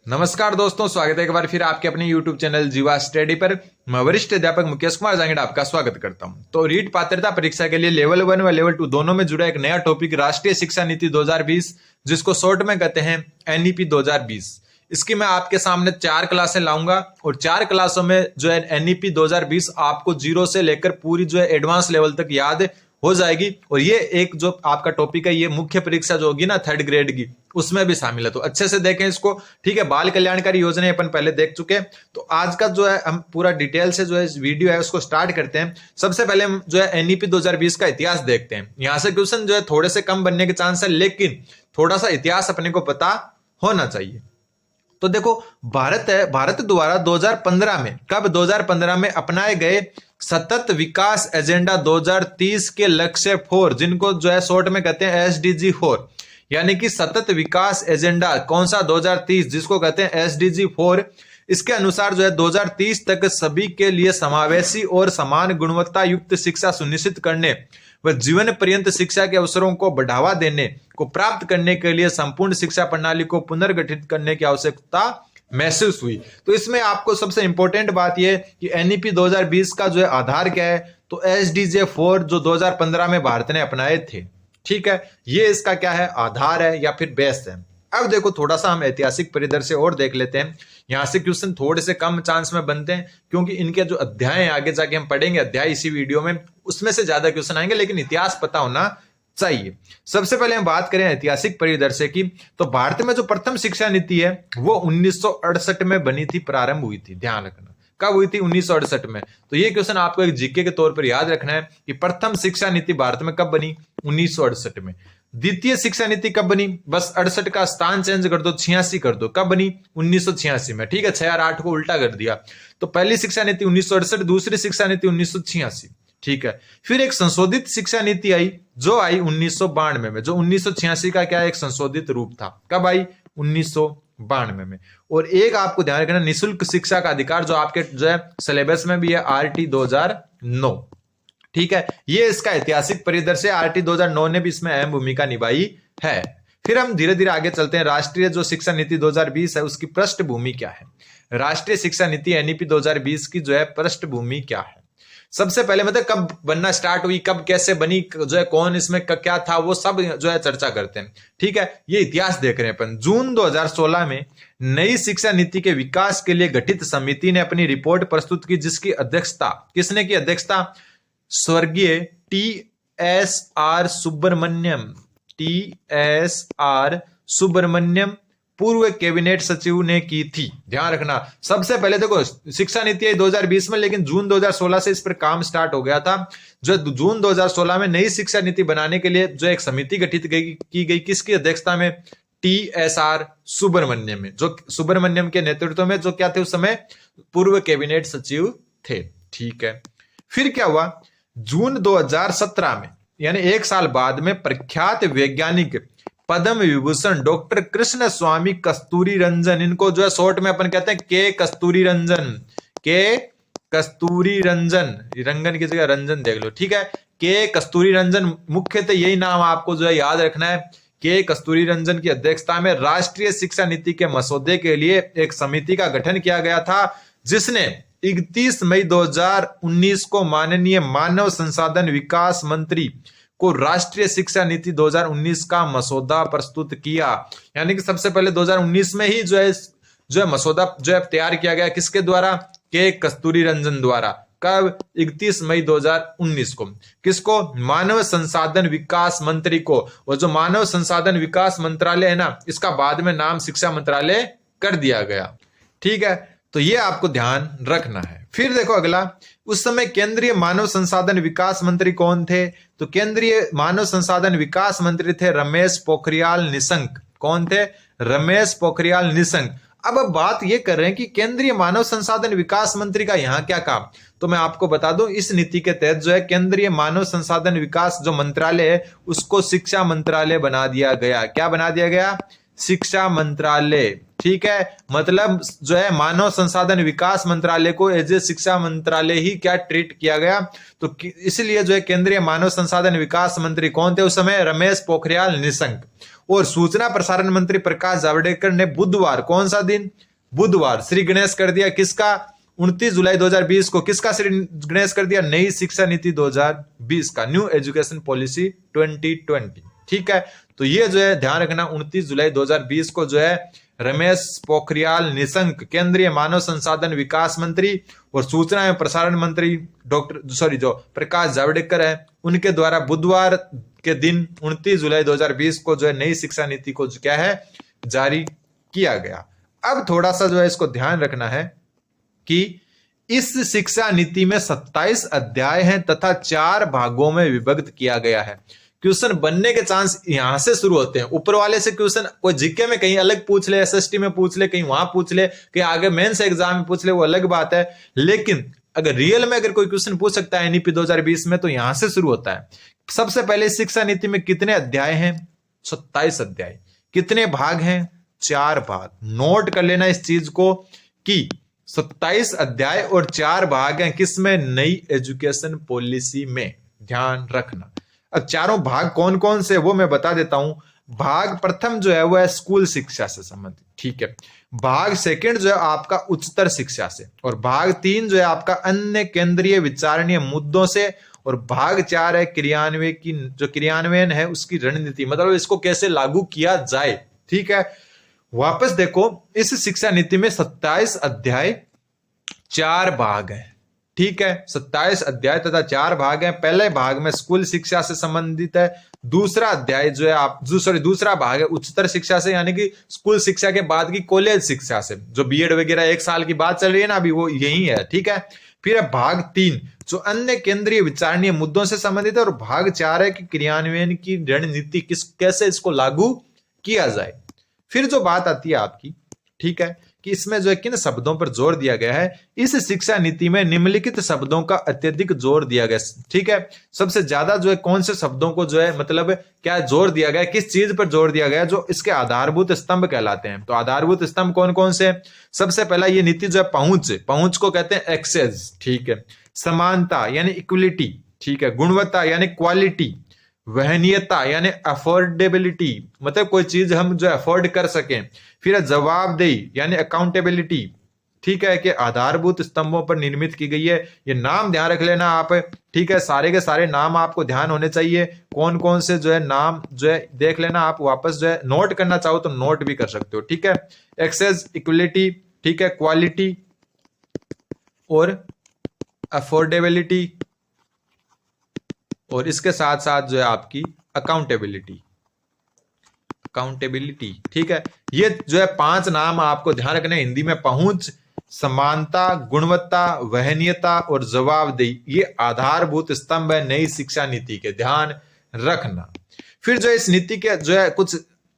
नमस्कार दोस्तों, स्वागत है एक बार फिर आपके अपने YouTube चैनल जीवा स्टडी पर। मैं वरिष्ठ अध्यापक मुकेश कुमार जांगड़ा आपका स्वागत करता हूं। तो रीट पात्रता परीक्षा के लिए लेवल 1 व लेवल 2 दोनों में जुड़ा एक नया टॉपिक राष्ट्रीय शिक्षा नीति 2020, जिसको शॉर्ट में कहते हैं एनईपी 2020। इसकी मैं आपके सामने 4 क्लासें लाऊंगा और 4 क्लासों में जो है एनईपी 2020 आपको 0 से लेकर पूरी जो है एडवांस लेवल तक याद हो जाएगी। और ये एक जो आपका टॉपिक है, ये मुख्य परीक्षा जो होगी ना 3rd ग्रेड की, उसमें भी शामिल है। तो अच्छे से देखें इसको, ठीक है। बाल कल्याणकारी योजना अपन पहले देख चुके हैं, तो आज का जो है हम पूरा डिटेल से जो है वीडियो है उसको स्टार्ट करते हैं। सबसे पहले हम जो है एनईपी 2020 का इतिहास देखते हैं। यहां से क्वेश्चन जो है थोड़े से कम बनने के चांस है, लेकिन थोड़ा सा इतिहास अपने को पता होना चाहिए। तो देखो, भारत द्वारा 2015 में, कब 2015 में अपनाए गए सतत विकास एजेंडा 2030 के लक्ष्य 4, जिनको जो है शॉर्ट में कहते हैं एसडीजी 4, यानी कि सतत विकास एजेंडा कौन सा 2030, जिसको कहते हैं एसडीजी 4। इसके अनुसार जो है 2030 तक सभी के लिए समावेशी और समान गुणवत्ता युक्त शिक्षा सुनिश्चित करने व जीवन पर्यंत शिक्षा के अवसरों को बढ़ावा देने को प्राप्त करने के लिए संपूर्ण शिक्षा प्रणाली को पुनर्गठित करने की आवश्यकता महसूस हुई। तो इसमें आपको सबसे इंपॉर्टेंट बात यह कि एनईपी 2020 का जो है आधार क्या है, तो एसडीजे 4 जो 2015 में भारत ने अपनाए थे, ठीक है। ये इसका क्या है, आधार है या फिर बेस है। अब देखो, थोड़ा सा हम ऐतिहासिक परिदृश्य और देख लेते हैं। यहां से क्वेश्चन थोड़े से कम चांस में बनते हैं, क्योंकि इनके जो अध्याय हैं आगे जाके हम पढ़ेंगे अध्याय इसी वीडियो में, उसमेमें से ज्यादा क्वेश्चन आएंगे, लेकिन इतिहास पता होना चाहिए। सबसे पहले हम बात करें ऐतिहासिक परिदृश्य की, तो भारत में जो प्रथम शिक्षा नीति है वो 1968 में बनी थी, प्रारंभ हुई थी। ध्यान रखना, कब हुई थी, 1968 में। तो ये क्वेश्चन आपको एक जीके के तौर पर याद रखना है कि प्रथम शिक्षा नीति भारत में कब बनी, 1968 में। द्वितीय शिक्षा नीति कब बनी, बस 68 का स्थान चेंज कर दो, 86 कर दो, कब बनी, 1986 में, ठीक है। 6 और 8 को उल्टा कर दिया, तो पहली शिक्षा नीति 1968, दूसरी शिक्षा नीति 1986, ठीक है। फिर एक संशोधित शिक्षा नीति आई, जो आई 1992 में, जो 1986 का क्या एक संशोधित रूप था। कब आई, 1992 में। और एक आपको ध्यान रखना, निःशुल्क शिक्षा का अधिकार, जो आपके जो है सिलेबस में भी है, आरटी 2009, ठीक है। ये इसका ऐतिहासिक परिदृश्य, आरटी 2009 ने भी इसमें अहम भूमिका निभाई है। फिर हम धीरे धीरे आगे चलते हैं। राष्ट्रीय जो शिक्षा नीति 2020 है, उसकी पृष्ठभूमि क्या है। राष्ट्रीय शिक्षा नीति एनईपी 2020 की जो है पृष्ठभूमि क्या है। सबसे पहले मतलब कब बनना स्टार्ट हुई, कब कैसे बनी, जो है कौन इसमें क्या था, वो सब जो है चर्चा करते हैं, ठीक है। ये इतिहास देख रहे हैं अपन। जून 2016 में नई शिक्षा नीति के विकास के लिए गठित समिति ने अपनी रिपोर्ट प्रस्तुत की, जिसकी अध्यक्षता किसने की, अध्यक्षता स्वर्गीय टी.एस.आर. सुब्रमण्यम पूर्व कैबिनेट सचिव ने की थी। ध्यान रखना, सबसे पहले देखो शिक्षा नीति है 2020 में, लेकिन जून 2016 से इस पर काम स्टार्ट हो गया था। जो जून 2016 में नई शिक्षा नीति बनाने के लिए जो एक समिति गठित की गई, किसकी अध्यक्षता में, टी.एस.आर. सुब्रमण्यम में, जो सुब्रमण्यम के नेतृत्व में जो क्या थे उस समय, पूर्व कैबिनेट सचिव थे, ठीक है। फिर क्या हुआ, जून 2017 में, यानी 1 साल बाद में, प्रख्यात वैज्ञानिक पद्म विभूषण डॉक्टर कृष्ण स्वामी कस्तूरी रंजन, इनको जो है शॉर्ट में अपन कहते हैं के कस्तूरी रंजन, रंगन की जगह रंजन देख लो, ठीक है। के कस्तूरी रंजन, मुख्यतः यही नाम आपको जो है याद रखना है। के कस्तूरी रंजन की अध्यक्षता में राष्ट्रीय शिक्षा नीति के मसौदे के लिए एक समिति का गठन किया गया था, जिसने 31 मई 2019 को माननीय मानव संसाधन विकास मंत्री को राष्ट्रीय शिक्षा नीति 2019 का मसौदा प्रस्तुत किया। यानी कि सबसे पहले 2019 में ही जो है मसौदा जो है तैयार किया गया, किसके द्वारा, के कस्तूरी रंजन द्वारा। कब, 31 मई 2019 को। किसको, मानव संसाधन विकास मंत्री को। और जो मानव संसाधन विकास मंत्रालय है ना, इसका बाद में नाम शिक्षा मंत्रालय कर दिया गया, ठीक है। तो ये आपको ध्यान रखना है। फिर देखो अगला, उस समय केंद्रीय मानव संसाधन विकास मंत्री कौन थे, तो केंद्रीय मानव संसाधन विकास मंत्री थे रमेश पोखरियाल निशंक। कौन थे, रमेश पोखरियाल निशंक। अब बात ये कर रहे हैं कि केंद्रीय मानव संसाधन विकास मंत्री का यहाँ क्या काम, तो मैं आपको बता दूं, इस नीति के तहत जो है केंद्रीय मानव संसाधन विकास जो मंत्रालय है, उसको शिक्षा मंत्रालय बना दिया गया। क्या बना दिया गया, शिक्षा मंत्रालय, ठीक है। मतलब जो है मानव संसाधन विकास मंत्रालय को एज ए शिक्षा मंत्रालय ही क्या ट्रीट किया गया। तो इसलिए जो है केंद्रीय मानव संसाधन विकास मंत्री कौन थे उस समय, रमेश पोखरियाल निशंक। और सूचना प्रसारण मंत्री प्रकाश जावड़ेकर ने बुधवार, कौन सा दिन, बुधवार, श्री गणेश कर दिया किसका, 29 जुलाई 2020 को किसका श्री गणेश कर दिया, नई शिक्षा नीति 2020 का, न्यू एजुकेशन पॉलिसी 2020। ठीक है, तो ये जो है ध्यान रखना, 29 जुलाई 2020 को जो है रमेश पोखरियाल निशंक, केंद्रीय मानव संसाधन विकास मंत्री और सूचना एवं प्रसारण मंत्री जो प्रकाश जावड़ेकर है, उनके द्वारा बुधवार के दिन 29 जुलाई 2020 को जो है नई शिक्षा नीति को क्या है, जारी किया गया। अब थोड़ा सा जो है इसको ध्यान रखना है कि इस शिक्षा नीति में 27 अध्याय हैं तथा 4 भागों में विभक्त किया गया है। क्वेश्चन बनने के चांस यहां से शुरू होते हैं, ऊपर वाले से क्वेश्चन कोई जीके में कहीं अलग पूछ ले, एसएसटी में पूछ ले, कहीं वहां पूछ ले, कहीं आगे मेंस एग्जाम में पूछ ले, वो अलग बात है। लेकिन अगर रियल में अगर कोई क्वेश्चन पूछ सकता है एनईपी 2020 में, तो यहां से शुरू होता है। सबसे पहले शिक्षा नीति में कितने अध्याय हैं, 27 अध्याय। कितने भाग हैं, 4 भाग। नोट कर लेना इस चीज को कि 27 अध्याय और 4 भाग हैं, किसमें, नई एजुकेशन पॉलिसी में, ध्यान रखना। अब चारों भाग कौन कौन से वो मैं बता देता हूं। भाग प्रथम जो है वो है स्कूल शिक्षा से संबंधित, ठीक है। भाग सेकंड जो है आपका उच्चतर शिक्षा से, और भाग 3 जो है आपका अन्य केंद्रीय विचारणीय मुद्दों से, और भाग 4 है क्रियान्वयन है उसकी रणनीति, मतलब इसको कैसे लागू किया जाए। ठीक है, वापस देखो, इस शिक्षा नीति में 27 अध्याय 4 भाग है। ठीक है, 27 अध्याय तथा 4 भाग हैं। पहले भाग में स्कूल शिक्षा से संबंधित है, दूसरा अध्याय जो है दूसरा भाग है उच्चतर शिक्षा से, यानी कि स्कूल शिक्षा के बाद की कॉलेज शिक्षा से, जो बीएड वगैरह 1 साल की बात चल रही है ना अभी, वो यही है। ठीक है, फिर है भाग 3 जो अन्य केंद्रीय विचारणीय मुद्दों से संबंधित है, और भाग 4 है कि क्रियान्वयन की रणनीति कैसे इसको लागू किया जाए। फिर जो बात आती है आपकी, ठीक है, कि इसमें जो है किन शब्दों पर जोर दिया गया है। इस शिक्षा नीति में निम्नलिखित शब्दों का अत्यधिक जोर दिया गया। ठीक है, सबसे ज्यादा जो है कौन से शब्दों को जो है मतलब क्या जोर दिया गया, किस चीज पर जोर दिया गया, जो इसके आधारभूत स्तंभ कहलाते हैं। तो आधारभूत स्तंभ कौन कौन से, सबसे पहला ये नीति जो है पहुंच को कहते हैं एक्सेस। ठीक है, समानता यानी इक्वलिटी, ठीक है, गुणवत्ता यानी क्वालिटी, वहनीयता यानी अफोर्डेबिलिटी, मतलब कोई चीज हम जो अफोर्ड कर सकें। फिर जवाबदेही यानी अकाउंटेबिलिटी, ठीक है, कि आधारभूत स्तंभों पर निर्मित की गई है। ये नाम ध्यान रख लेना आप, ठीक है, सारे के सारे नाम आपको ध्यान होने चाहिए। कौन कौन से जो है नाम जो है देख लेना आप, वापस जो है नोट करना चाहो तो नोट भी कर सकते हो। ठीक है, एक्सेस, इक्वलिटी, ठीक है, क्वालिटी और अफोर्डेबिलिटी, और इसके साथ साथ जो है आपकी अकाउंटेबिलिटी। ठीक है, ये जो है 5 नाम आपको ध्यान रखना है हिंदी में। पहुंच, समानता, गुणवत्ता, वहनीयता और जवाबदेही, ये आधारभूत स्तंभ है नई शिक्षा नीति के, ध्यान रखना। फिर जो इस नीति के जो है कुछ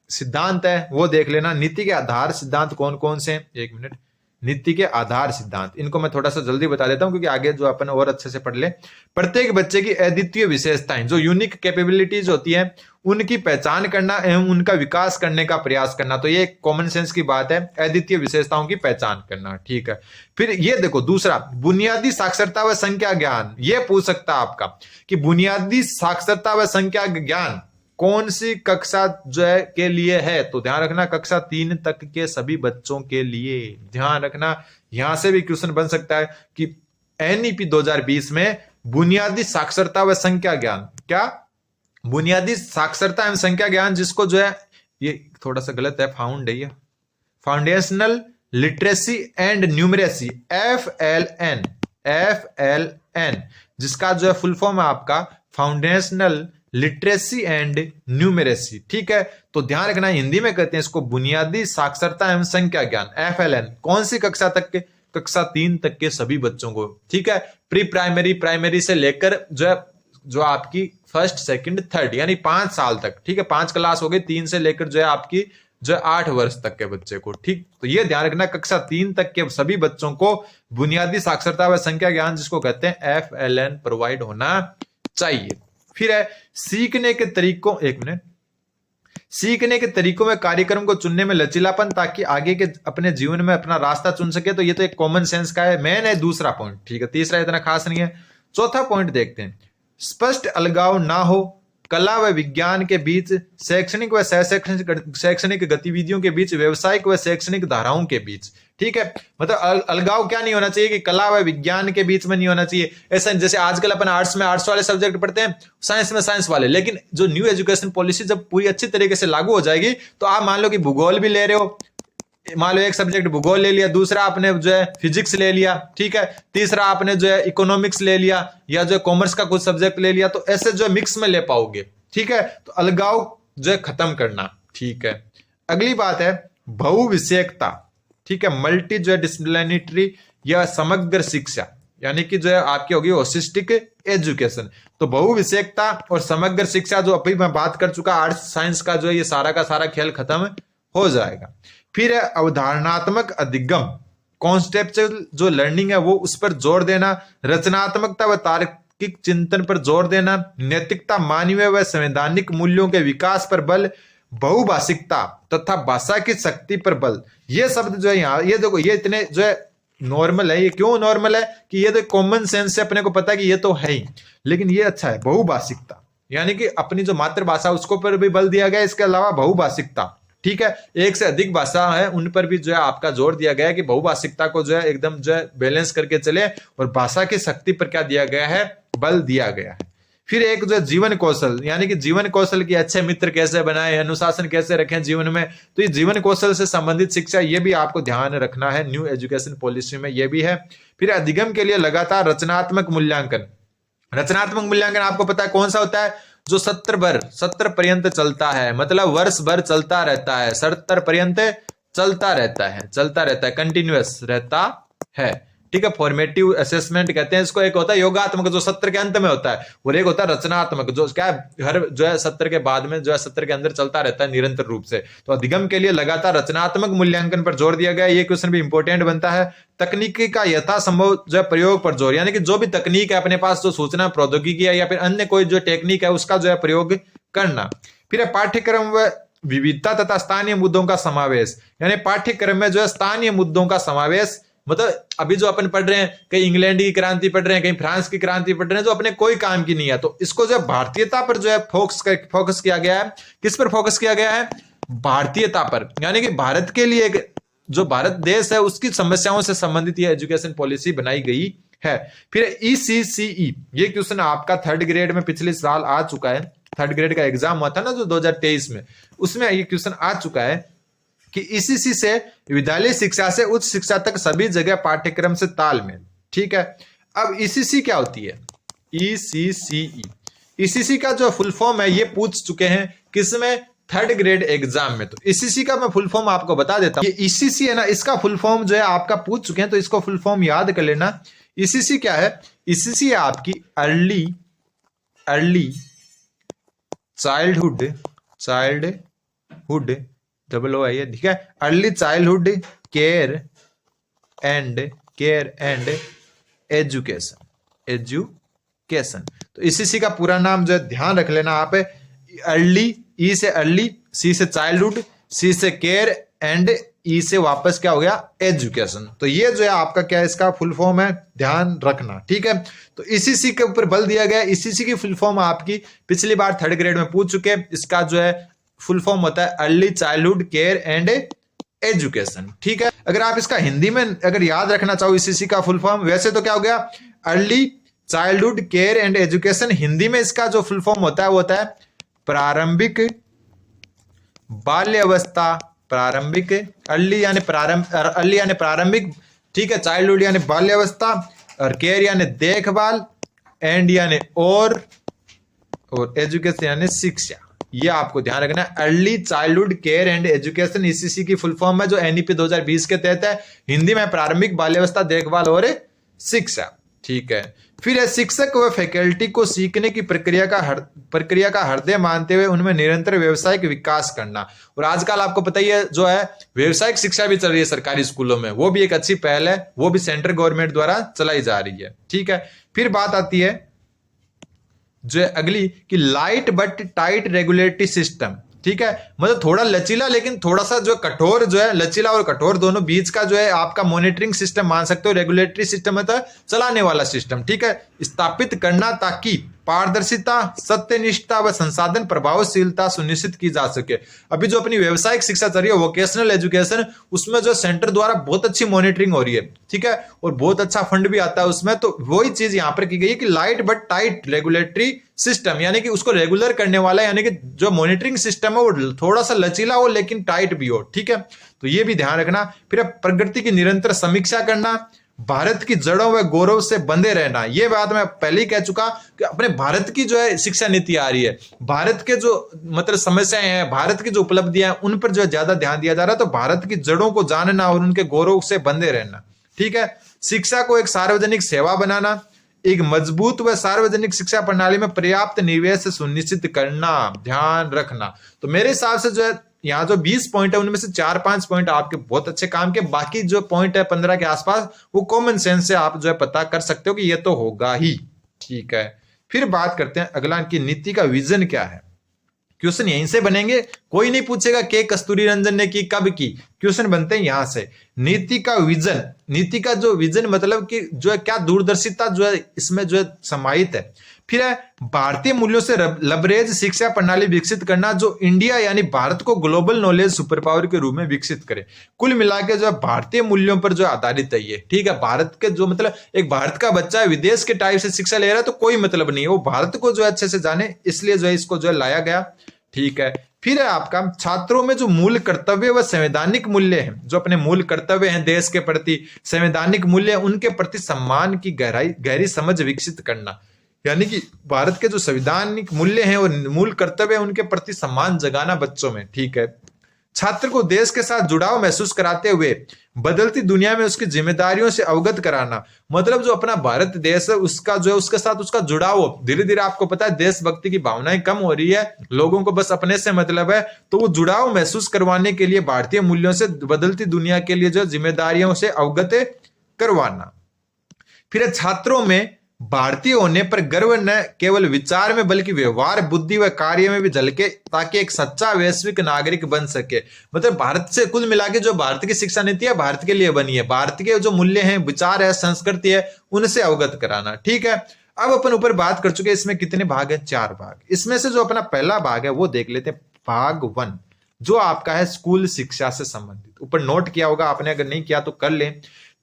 सिद्धांत है वो देख लेना। नीति के आधार सिद्धांत कौन कौन से, 1 मिनट, नीति के आधार सिद्धांत, इनको मैं थोड़ा सा जल्दी बता देता हूं क्योंकि आगे जो अपन और अच्छे से पढ़ ले। प्रत्येक बच्चे की अद्वितीय विशेषताएं, जो यूनिक कैपेबिलिटीज होती है, उनकी पहचान करना एवं उनका विकास करने का प्रयास करना। तो ये कॉमन सेंस की बात है, अद्वितीय विशेषताओं की पहचान करना। ठीक है, फिर ये देखो दूसरा, बुनियादी साक्षरता व संख्या ज्ञान। ये पूछ सकता है आपका कि बुनियादी साक्षरता व संख्या ज्ञान कौन सी कक्षा जो है के लिए है, तो ध्यान रखना कक्षा 3 तक के सभी बच्चों के लिए। ध्यान रखना, यहां से भी क्वेश्चन बन सकता है कि एनईपी 2020 में बुनियादी साक्षरता व संख्या ज्ञान, क्या बुनियादी साक्षरता एवं संख्या ज्ञान, जिसको जो है ये थोड़ा सा गलत है, फाउंड है, ये foundational literacy and numeracy, FLN, जिसका जो है फुल फॉर्म है आपका फाउंडेशनल लिटरेसी एंड न्यूमरेसी। ठीक है, तो ध्यान रखना हिंदी में कहते हैं इसको बुनियादी साक्षरता एवं संख्या ज्ञान, FLN। कौन सी कक्षा तक के, कक्षा 3 तक के सभी बच्चों को। ठीक है, प्री प्राइमरी से लेकर जो आपकी 1st, 2nd, 3rd यानी 5 साल तक। ठीक है, 5 क्लास हो गई, 3 से लेकर जो है आपकी जो 8 वर्ष तक के बच्चे को। ठीक, तो ये ध्यान रखना कक्षा 3 तक के सभी बच्चों को बुनियादी साक्षरता व संख्या ज्ञान, जिसको कहते हैं FLN, प्रोवाइड होना चाहिए। फिर है सीखने के तरीकों, 1 मिनट, सीखने के तरीकों में कार्यक्रम को चुनने में लचीलापन, ताकि आगे के अपने जीवन में अपना रास्ता चुन सके। तो ये तो एक कॉमन सेंस का है, मेन है दूसरा पॉइंट। ठीक है, तीसरा इतना खास नहीं है। चौथा पॉइंट देखते हैं, स्पष्ट अलगाव ना हो, कला व विज्ञान के बीच, शैक्षणिक व शैक्षणिक गतिविधियों के बीच, व्यवसायिक व शैक्षणिक धाराओं के बीच। ठीक है, मतलब अलगाव क्या नहीं होना चाहिए कि कला व विज्ञान के बीच में नहीं होना चाहिए। ऐसा जैसे आजकल अपन आर्ट्स में आर्ट्स वाले सब्जेक्ट पढ़ते हैं, साइंस में साइंस वाले, लेकिन जो न्यू एजुकेशन पॉलिसी जब पूरी अच्छी तरीके से लागू हो जाएगी तो आप मान लो कि भूगोल भी ले रहे हो, मान लो एक सब्जेक्ट भूगोल ले लिया, दूसरा आपने जो है फिजिक्स ले लिया, ठीक है, तीसरा आपने जो है इकोनॉमिक्स ले लिया या जो है कॉमर्स का कुछ सब्जेक्ट ले लिया, तो ऐसे जो है मिक्स में ले पाओगे। ठीक है, तो अलगाव जो है खत्म करना। ठीक है, अगली बात है बहुविषयकता। ठीक है, मल्टी जो है डिसिप्लिनरी या समग्र शिक्षा, यानी कि जो है आपकी होगी होलिस्टिक एजुकेशन। तो बहुविषयकता और समग्र शिक्षा जो अभी मैं बात कर चुका, आर्ट्स साइंस का जो है ये सारा का सारा खेल खत्म हो जाएगा। फिर है अवधारणात्मक अधिगम, कॉन्सेप्चुअल जो लर्निंग है वो उस पर जोर देना, रचनात्मकता व तार्किक चिंतन पर जोर देना, नैतिकता, मानवीय व संवैधानिक मूल्यों के विकास पर बल, बहुभाषिकता तथा भाषा की शक्ति पर बल। ये शब्द जो है यहाँ, ये देखो ये इतने जो है नॉर्मल है। ये क्यों नॉर्मल है कि ये तो कॉमन सेंस से अपने को पता है कि ये तो है ही, लेकिन ये अच्छा है। बहुभाषिकता यानी कि अपनी जो मातृभाषा उसको पर भी बल दिया गया, इसके अलावा बहुभाषिकता, ठीक है, एक से अधिक भाषा है उन पर भी जो है आपका जोर दिया गया है कि बहुभाषिकता को जो है एकदम जो है बैलेंस करके चले, और भाषा की शक्ति पर क्या दिया गया है, बल दिया गया है। फिर एक जो है जीवन कौशल, यानी कि जीवन कौशल के अच्छे मित्र कैसे बनाए, अनुशासन कैसे रखें जीवन में, तो ये जीवन कौशल से संबंधित शिक्षा, ये भी आपको ध्यान रखना है न्यू एजुकेशन पॉलिसी में, ये भी है। फिर अधिगम के लिए लगातार रचनात्मक मूल्यांकन। रचनात्मक मूल्यांकन आपको पता है कौन सा होता है, जो सत्र पर्यंत चलता है, मतलब वर्ष भर चलता रहता है, 70 पर्यंत चलता रहता है, कंटिन्यूअस रहता है। ठीक है, फॉर्मेटिव असेसमेंट कहते हैं इसको। एक होता है योगात्मक जो सत्र के अंत में होता है, और एक होता है रचनात्मक जो क्या है हर जो है सत्र के बाद में जो है सत्र के अंदर चलता रहता है निरंतर रूप से। तो अधिगम के लिए लगातार रचनात्मक मूल्यांकन पर जोर दिया गया। ये क्वेश्चन भी इंपॉर्टेंट बनता है। तकनीकी का यथासंभव जो है प्रयोग पर जोर, यानी कि जो भी तकनीक है अपने पास, जो सूचना प्रौद्योगिकी है या फिर अन्य कोई जो टेक्निक है उसका जो है प्रयोग करना। फिर पाठ्यक्रम व विविधता तथा स्थानीय मुद्दों का समावेश, यानी पाठ्यक्रम में जो है स्थानीय मुद्दों का समावेश, मतलब अभी जो अपन पढ़ रहे हैं कहीं इंग्लैंड की क्रांति पढ़ रहे हैं, कहीं फ्रांस की क्रांति पढ़ रहे हैं, जो अपने कोई काम की नहीं है, तो इसको जो है भारतीयता पर जो है फोकस किया गया है। किस पर फोकस किया गया है, भारतीयता पर, यानी कि भारत के लिए जो भारत देश है उसकी समस्याओं से संबंधित यह एजुकेशन पॉलिसी बनाई गई है। फिर ECCE, ये क्वेश्चन आपका 3rd ग्रेड में पिछले साल आ चुका है, 3rd ग्रेड का एग्जाम हुआ था ना जो 2023 में, उसमें ये क्वेश्चन आ चुका है कि ECC से विद्यालय शिक्षा से उच्च शिक्षा तक सभी जगह पाठ्यक्रम से तालमेल। ठीक है, अब ECC क्या होती है, ECCE का जो फुल फॉर्म है ये पूछ चुके हैं किसमें, 3rd ग्रेड एग्जाम में। तो ECC का मैं फुल फॉर्म आपको बता देता हूं। ये ECC है ना, इसका फुल फॉर्म जो है आपका पूछ चुके हैं, तो इसको फुल फॉर्म याद कर लेना। ECC क्या है, ECC है आपकी अर्ली चाइल्डहुड डबल ओ है, ठीक है, early childhood care and education. तो ECC का पूरा नाम जो है ध्यान रख लेना आप, अर्ली, ई से अर्ली, सी से चाइल्डहुड, सी से केयर एंड ई से वापस क्या हो गया, एजुकेशन। तो ये जो है आपका क्या है, इसका फुल फॉर्म है, ध्यान रखना। ठीक है, तो ECC के ऊपर बल दिया गया। ECC की फुल फॉर्म आपकी पिछली बार 3rd ग्रेड में पूछ चुके, इसका जो है फुल फॉर्म होता है early childhood care and education. ठीक है, अगर आप इसका हिंदी में अगर याद रखना चाहो ECC का फुल फॉर्म, वैसे तो क्या हो गया, early childhood care and education. Hindi में इसका जो फुल फॉर्म होता है वो होता है प्रारंभिक बाल्यावस्था, प्रारंभिक, अर्ली यानी प्रारंभिक, ठीक है, चाइल्डहुड यानी बाल्यावस्था, और केयर यानी देखभाल, एंड यानी और एजुकेशन यानी शिक्षा। ये आपको ध्यान रखना है, early childhood care and education ECC की फुल फॉर्म है जो NEP 2020 के तहत है। हिंदी में प्रारंभिक बाल्यावस्था, देखभाल और शिक्षा। ठीक है, फिर है शिक्षक व फैकल्टी को सीखने की प्रक्रिया का हृदय मानते हुए उनमें निरंतर व्यवसायिक विकास करना। और आजकल आपको पता ही है जो है व्यवसायिक शिक्षा भी चल रही है सरकारी स्कूलों में, वो भी एक अच्छी पहल है, वो भी सेंट्रल गवर्नमेंट द्वारा चलाई जा रही है। ठीक है, फिर बात आती है जो है अगली कि light but tight regulatory system. ठीक है, मतलब थोड़ा लचीला लेकिन थोड़ा सा जो कठोर, जो है लचीला और कठोर दोनों बीच का जो है आपका मॉनिटरिंग सिस्टम मान सकते हो। रेगुलेटरी सिस्टम मतलब चलाने वाला सिस्टम, ठीक है, स्थापित करना ताकि पारदर्शिता, सत्यनिष्ठा व संसाधन प्रभावशीलता सुनिश्चित की जा सके। अभी जो अपनी व्यवसायिक शिक्षा चल रही है, वोकेशनल एजुकेशन, उसमें जो सेंटर द्वारा बहुत अच्छी मॉनिटरिंग हो रही है, ठीक है, और बहुत अच्छा फंड भी आता है उसमें। तो वही चीज यहां पर की गई है कि light but tight regulatory system, यानी कि उसको रेगुलर करने वाला, यानी कि जो मॉनिटरिंग सिस्टम है वो थोड़ा सा लचीला हो लेकिन टाइट भी हो, ठीक है। तो ये भी ध्यान रखना। फिर प्रगति की निरंतर समीक्षा करना, भारत की जड़ों व गौरव से बंधे रहना। ये बात मैं पहले ही कह चुका कि अपने भारत की जो है शिक्षा नीति आ रही है, भारत के जो मतलब समस्याएं हैं, भारत की जो उपलब्धियां हैं, उन पर जो है ज्यादा ध्यान दिया जा रहा है। तो भारत की जड़ों को जानना और उनके गौरव से बंधे रहना, ठीक है। शिक्षा को एक सार्वजनिक सेवा बनाना, एक मजबूत व सार्वजनिक शिक्षा प्रणाली में पर्याप्त निवेश सुनिश्चित करना, ध्यान रखना। तो मेरे हिसाब से जो है यहाँ जो 20 पॉइंट है उनमें से 4-5 पॉइंट आपके बहुत अच्छे काम के, बाकी जो पॉइंट है 15 के आसपास वो कॉमन सेंस से आप जो है पता कर सकते हो कि ये तो होगा ही, ठीक है। फिर बात करते हैं अगला की नीति का विजन क्या है। क्वेश्चन यहीं से बनेंगे, कोई नहीं पूछेगा के कस्तूरी रंजन ने की, कब की। क्वेश्चन बनते हैं यहां से। नीति का विजन, नीति का जो विजन मतलब कि जो है क्या दूरदर्शिता जो है इसमें जो है समाहित है। फिर है भारतीय मूल्यों से लबरेज शिक्षा प्रणाली विकसित करना, जो इंडिया यानी भारत को ग्लोबल नॉलेज सुपर पावर के रूप में विकसित करे। कुल मिलाकर जो है भारतीय मूल्यों पर जो आधारित है ये, ठीक है। भारत के जो मतलब एक भारत का बच्चा विदेश के टाइप से शिक्षा ले रहा है तो कोई मतलब नहीं है, वो भारत को जो है अच्छे से जाने, इसलिए जो है इसको जो है लाया गया, ठीक है। फिर है आपका छात्रों में जो मूल कर्तव्य व संवैधानिक मूल्य हैं, जो अपने मूल कर्तव्य हैं देश के प्रति, संवैधानिक मूल्य, उनके प्रति सम्मान की गहरी समझ विकसित करना, यानी कि भारत के जो संवैधानिक मूल्य हैं और मूल कर्तव्य है उनके प्रति सम्मान जगाना बच्चों में, ठीक है। छात्र को देश के साथ जुड़ाव महसूस कराते हुए बदलती दुनिया में उसकी जिम्मेदारियों से अवगत कराना, मतलब जो अपना भारत देश है उसका जो है उसके साथ उसका जुड़ाव हो। धीरे धीरे आपको पता है देशभक्ति की भावनाएं कम हो रही है, लोगों को बस अपने से मतलब है, तो वो जुड़ाव महसूस करवाने के लिए भारतीय मूल्यों से बदलती दुनिया के लिए जो जिम्मेदारियों से अवगत करवाना। फिर छात्रों में भारतीय होने पर गर्व न केवल विचार में बल्कि व्यवहार, बुद्धि व कार्य में भी झलके, ताकि एक सच्चा वैश्विक नागरिक बन सके। मतलब भारत से कुल मिला के जो भारत की शिक्षा नीति है भारत के लिए बनी है, भारत के जो मूल्य हैं, विचार है, संस्कृति है, उनसे अवगत कराना, ठीक है। अब अपन ऊपर बात कर चुके हैं, इसमें कितने भाग है, 4 भाग। इसमें से जो अपना पहला भाग है वो देख लेते हैं, भाग 1, जो आपका है स्कूल शिक्षा से संबंधित। ऊपर नोट किया होगा आपने, अगर नहीं किया तो कर ले।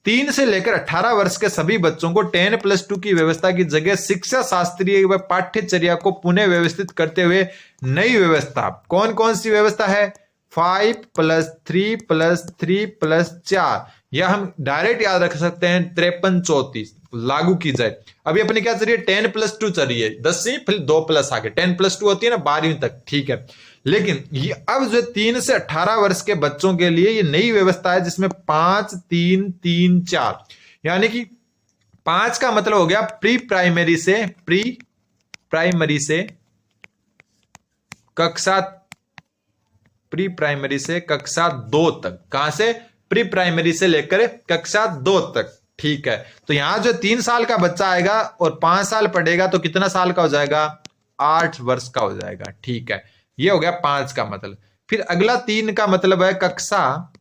3 से लेकर 18 वर्ष के सभी बच्चों को 10+2 की व्यवस्था की जगह शिक्षा शास्त्रीय व पाठ्यचर्या को पुनः व्यवस्थित करते हुए नई व्यवस्था, कौन कौन सी व्यवस्था है, 5+3+3+4, या हम डायरेक्ट याद रख सकते हैं 53-34 लागू की जाए। अभी अपनी क्या चल रही है, 10+2 चल रही है, 10वीं फिर 2+ आगे 10+2 होती है ना 12वीं तक, ठीक है। लेकिन ये अब जो 3 से 18 वर्ष के बच्चों के लिए ये नई व्यवस्था है जिसमें 5-3-3-4, यानी कि 5 का मतलब हो गया प्री प्राइमरी से कक्षा 2 तक। कहां से, प्री प्राइमरी से लेकर कक्षा 2 तक, ठीक है। तो यहां जो 3 साल का बच्चा आएगा और 5 साल पढ़ेगा तो कितना साल का हो जाएगा, 8 वर्ष का हो जाएगा, ठीक है। ये हो गया 5 का मतलब। फिर अगला 3 का मतलब है कक्षा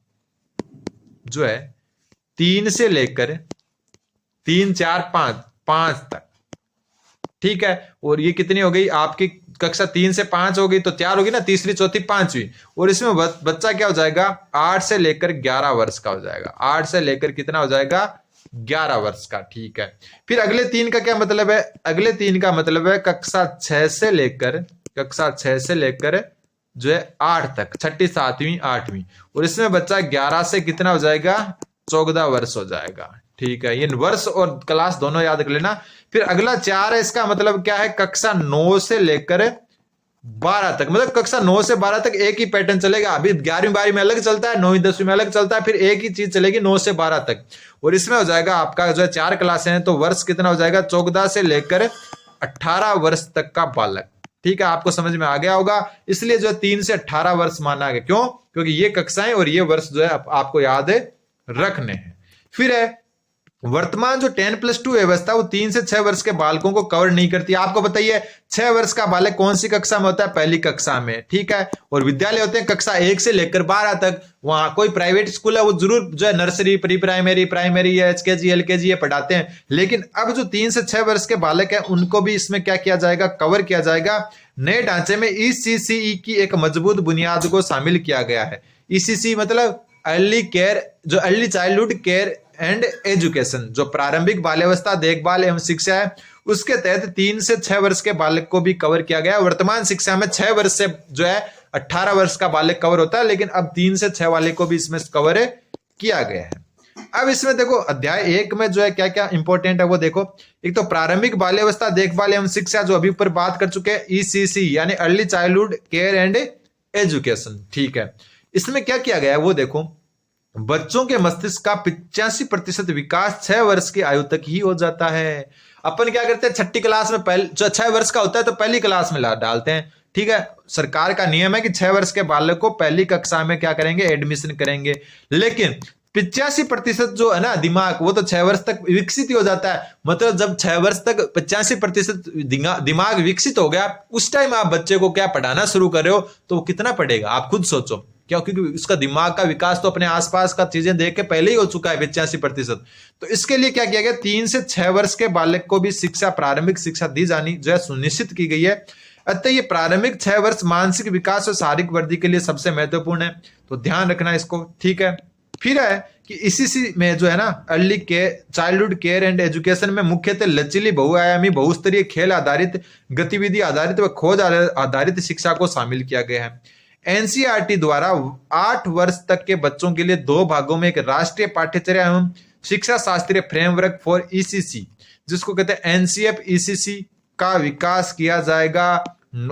जो है 3 से लेकर 3-4-5 तक, ठीक है। और ये कितनी हो गई आपकी, कक्षा 3 से 5 हो गई तो 4 होगी ना, तीसरी चौथी पांचवी। और इसमें बच्चा क्या हो जाएगा, 8 से लेकर 11 वर्ष का हो जाएगा, 8 से लेकर कितना हो जाएगा, 11 वर्ष का, ठीक है। फिर अगले 3 का क्या मतलब है, अगले 3 का मतलब है कक्षा 6 से लेकर जो है 8 तक, 6ठी 7वीं 8वीं। और इसमें बच्चा 11 से कितना हो जाएगा, 14 वर्ष हो जाएगा, ठीक है। ये वर्ष और क्लास दोनों याद कर लेना। फिर अगला 4 है, इसका मतलब क्या है, कक्षा 9 से लेकर 12 तक, मतलब कक्षा 9 से 12 तक एक ही पैटर्न चलेगा। अभी 11वीं 12वीं में अलग चलता है, 9वीं 10वीं में अलग चलता है, फिर एक ही चीज चलेगी 9 से 12 तक। और इसमें हो जाएगा आपका जो है 4 क्लासें हैं तो वर्ष कितना हो जाएगा, 14 से लेकर 18 वर्ष तक का बालक, ठीक है। आपको समझ में आ गया होगा, इसलिए जो 3 से 18 वर्ष माना गया, क्यों, क्योंकि ये कक्षाएं और ये वर्ष जो है आपको याद रखने हैं। फिर है वर्तमान जो 10+2 व्यवस्था वो 3 से 6 वर्ष के बालकों को कवर नहीं करती। आपको बताइए 6 वर्ष का बालक कौन सी कक्षा में होता है? पहली कक्षा में, ठीक है। और विद्यालय होते हैं कक्षा 1 से लेकर 12 तक। वहां कोई प्राइवेट स्कूल है वो जरूर जो है नर्सरी, प्री प्राइमरी, प्राइमरी या एचकेजी, एलकेजी ये पढ़ाते हैं, लेकिन अब जो 3 से 6 वर्ष के बालक है उनको भी इसमें क्या किया जाएगा? कवर किया जाएगा। नए ढांचे में ईसीसीई की एक मजबूत बुनियाद को शामिल किया गया है। ईसीसी मतलब अर्ली केयर, जो early childhood care and education, जो प्रारंभिक बाल्यावस्था देखभाल एवं शिक्षा है, उसके तहत 3 से 6 वर्ष के बालक को भी कवर किया गया। वर्तमान शिक्षा में 6 वर्ष से जो है 18 वर्ष का बालक कवर होता है, लेकिन अब 3 से 6 वाले को भी इसमें कवर किया गया है। अब इसमें देखो अध्याय 1 में जो है क्या क्या इंपॉर्टेंट है वो देखो। एक तो प्रारंभिक बाल्यावस्था देखभाल एवं शिक्षा, जो अभी ऊपर बात कर चुके हैं, ईसीसी यानी early childhood care and education, ठीक है। इसमें क्या किया गया है वो देखो। बच्चों के मस्तिष्क का 85% विकास 6 वर्ष की आयु तक ही हो जाता है। अपन क्या करते हैं, छठी क्लास में पहले जो 6 वर्ष का होता है तो पहली क्लास में डालते हैं, ठीक है। सरकार का नियम है कि 6 वर्ष के बालक को पहली कक्षा में क्या करेंगे? एडमिशन करेंगे। लेकिन 85% जो है ना दिमाग, वो तो 6 वर्ष तक विकसित ही हो जाता है। मतलब जब 6 वर्ष तक 85% दिमाग विकसित हो गया, उस टाइम आप बच्चे को क्या पढ़ाना शुरू कर रहे हो, तो वो कितना पढ़ेगा आप खुद सोचो। क्यों? क्योंकि उसका दिमाग का विकास तो अपने आसपास का चीजें देख के पहले ही हो चुका है 85%। तो इसके लिए क्या किया गया? 3 से 6 वर्ष के बालक को भी शिक्षा, प्रारंभिक शिक्षा दी जानी जो है सुनिश्चित की गई है। अतः ये प्रारंभिक 6 वर्ष मानसिक विकास और शारीरिक वृद्धि के लिए सबसे महत्वपूर्ण है, तो ध्यान रखना इसको, ठीक है। फिर है कि इसी में जो है ना early care childhood care and education में मुख्यतः लचीली, बहुआयामी, बहुस्तरीय, खेल आधारित, गतिविधि आधारित व खोज आधारित शिक्षा को शामिल किया गया है। एनसीईआरटी द्वारा 8 वर्ष तक के बच्चों के लिए 2 भागों में एक राष्ट्रीय पाठ्यचर्या एवं शिक्षा शास्त्रीय फ्रेमवर्क फॉर ईसीसी, जिसको कहते हैं एनसीएफ ईसीसी, का विकास किया जाएगा।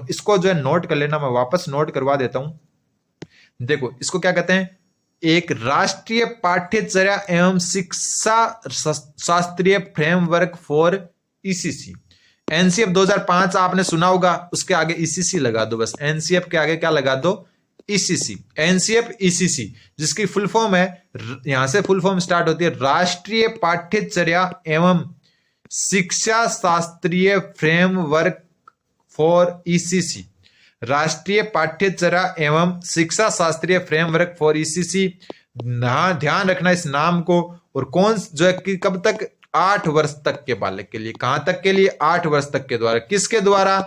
इसको जो है नोट कर लेना, मैं वापस नोट करवा देता हूं। देखो इसको क्या कहते हैं? एक राष्ट्रीय पाठ्यचर्या एवं शिक्षा शास्त्रीय फ्रेमवर्क फॉर ईसीसी। एनसीएफ 2005 आपने सुना होगा, उसके आगे ईसीसी लगा दो बस। एनसीएफ के आगे क्या लगा दो? ईसीसी। एनसीएफ ईसीसी, जिसकी फुल फॉर्म है, यहां से फुल फॉर्म स्टार्ट होती है, राष्ट्रीय पाठ्यचर्या एवं शिक्षा शास्त्रीय फ्रेमवर्क फॉर ईसीसी। राष्ट्रीय पाठ्यचर्या एवं शिक्षा शास्त्रीय फ्रेमवर्क फॉर ईसीसी। ध्यान रखना इस नाम को। और कौन जो है कि कब तक? 8 वर्ष तक के बालक के लिए। कहां तक के लिए? 8 वर्ष तक के द्वारा। किसके द्वारा?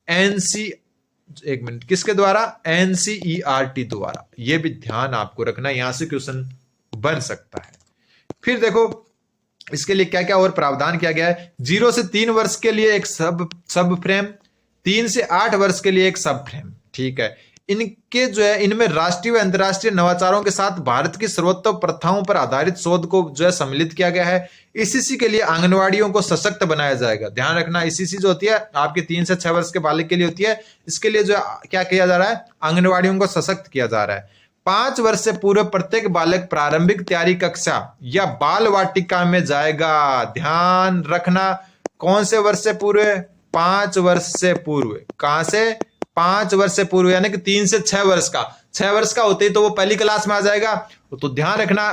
एक मिनट, किसके द्वारा? एनसीईआरटी द्वारा। यह भी ध्यान आपको रखना, यहां से क्वेश्चन बन सकता है। फिर देखो इसके लिए क्या क्या और प्रावधान किया गया है। 0 से 3 वर्ष के लिए एक सब फ्रेम, 3 से 8 वर्ष के लिए एक सब फ्रेम, ठीक है। इनके जो है इनमें राष्ट्रीय व अंतर्राष्ट्रीय नवाचारों के साथ भारत की सर्वोत्तम प्रथाओं पर आधारित शोध को जो है सम्मिलित किया गया है। ईसीसी के लिए आंगनवाड़ियों को सशक्त बनाया जाएगा। ध्यान रखना, ईसीसी जो होती है आपके 3 से 6 वर्ष के बालक के लिए होती है। इसके लिए जो क्या किया जा रहा है? आंगनवाड़ियों को सशक्त किया जा रहा है। 5 वर्ष से पूर्व प्रत्येक बालक प्रारंभिक तैयारी कक्षा या बाल वाटिका में जाएगा। ध्यान रखना, कौन से वर्ष से पूर्व? 5 वर्ष से पूर्व। कहां से? 5 वर्ष से पूर्व, यानी कि 3 से 6 वर्ष का। 6 वर्ष का होते ही तो वो पहली क्लास में आ जाएगा। तो ध्यान रखना,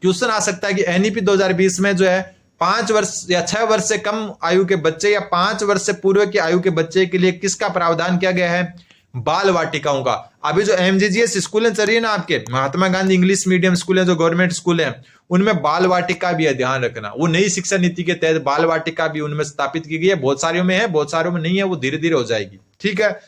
क्वेश्चन आ सकता है कि एनईपी 2020 में जो है 5 वर्ष या 6 वर्ष से कम आयु के बच्चे या 5 वर्ष से पूर्व की आयु के बच्चे के लिए किसका प्रावधान किया गया है? बाल वाटिकाओं का। अभी जो एमजीजीएस स्कूलें चल रही है ना आपके, Mahatma Gandhi English medium school है, जो गवर्नमेंट स्कूल है, उनमें बाल वाटिका भी है। ध्यान रखना, वो नई शिक्षा नीति के तहत बाल वाटिका भी उनमें स्थापित की गई है। बहुत सारियों में है, बहुत सारों में नहीं है, वो धीरे धीरे हो जाएगी, ठीक है।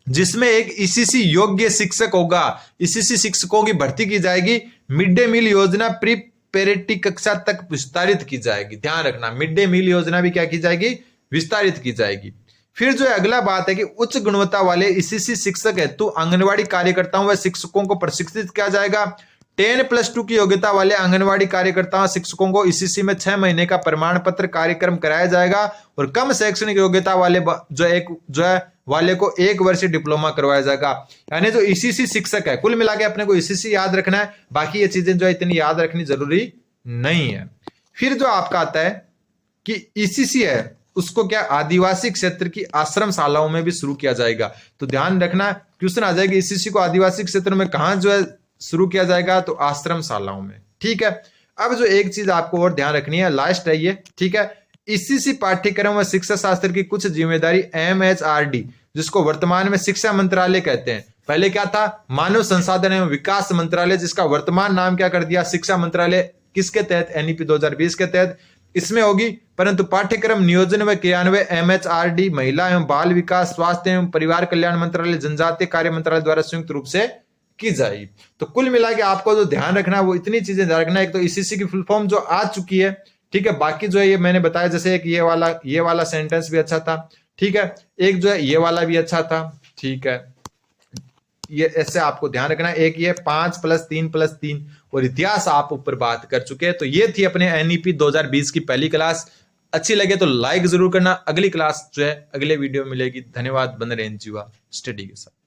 जिसमें एक ईसीसी योग्य शिक्षक होगा। ईसीसी शिक्षकों की भर्ती की जाएगी। मिड डे मील योजना प्रीपेरेटरी कक्षा तक विस्तारित की जाएगी। ध्यान रखना, मिड डे मील योजना भी क्या की जाएगी? विस्तारित की जाएगी। फिर जो है अगला बात है कि उच्च गुणवत्ता वाले ईसीसी शिक्षक हेतु आंगनवाड़ी कार्यकर्ताओं व शिक्षकों को प्रशिक्षित किया जाएगा। 10+2 की योग्यता वाले आंगनवाड़ी कार्यकर्ताओं शिक्षकों को ईसीसी में 6 महीने का प्रमाण पत्र कार्यक्रम कराया जाएगा। और कम शैक्षणिक योग्यता वाले जो है वाले को 1 वर्षीय डिप्लोमा करवाया जाएगा। यानी जो ईसीसी शिक्षक है, कुल मिला के अपने को ईसीसी याद रखना है, बाकी ये चीजें जो है इतनी याद रखनी जरूरी नहीं है। फिर जो आपका आता है कि ईसीसी है उसको क्या आदिवासी क्षेत्र की आश्रम शालाओं में भी शुरू किया जाएगा। तो ध्यान रखना, क्वेश्चन आ जाएगा ईसीसी को आदिवासी क्षेत्र में कहां जो है शुरू किया जाएगा? तो आश्रम शालाओं में, ठीक है। अब जो एक चीज आपको और ध्यान रखनी है, लास्ट है ये, ठीक है, इसी पाठ्यक्रम व शिक्षा शास्त्र की कुछ जिम्मेदारी MHRD, जिसको वर्तमान में शिक्षा मंत्रालय कहते हैं, पहले क्या था, मानव संसाधन एवं विकास मंत्रालय, जिसका वर्तमान नाम क्या कर दिया, शिक्षा मंत्रालय, किसके तहत, NEP 2020 के तहत इसमें होगी। परंतु पाठ्यक्रम नियोजन व क्रियान्वयन MHRD, महिला एवं बाल विकास, स्वास्थ्य एवं परिवार कल्याण मंत्रालय, जनजातीय कार्य मंत्रालय द्वारा संयुक्त रूप से की जाएगी। तो कुल मिला के आपको जो ध्यान रखना है वो इतनी चीजें ध्यान रखना है। एक तो ECC की फुल फॉर्म जो आ चुकी है, ठीक है, बाकी जो है ये मैंने बताया, जैसे एक ये वाला सेंटेंस भी अच्छा था, ठीक है, एक जो है ये वाला भी अच्छा था, ठीक है, ये ऐसे आपको ध्यान रखना है। एक ये 5+3+3 और इतिहास आप ऊपर बात कर चुके हैं। तो ये थी अपने NEP 2020 की पहली क्लास। अच्छी लगे तो लाइक जरूर करना। अगली क्लास जो है अगले वीडियो में मिलेगी। धन्यवाद। बने रहें जीवा स्टडी के साथ।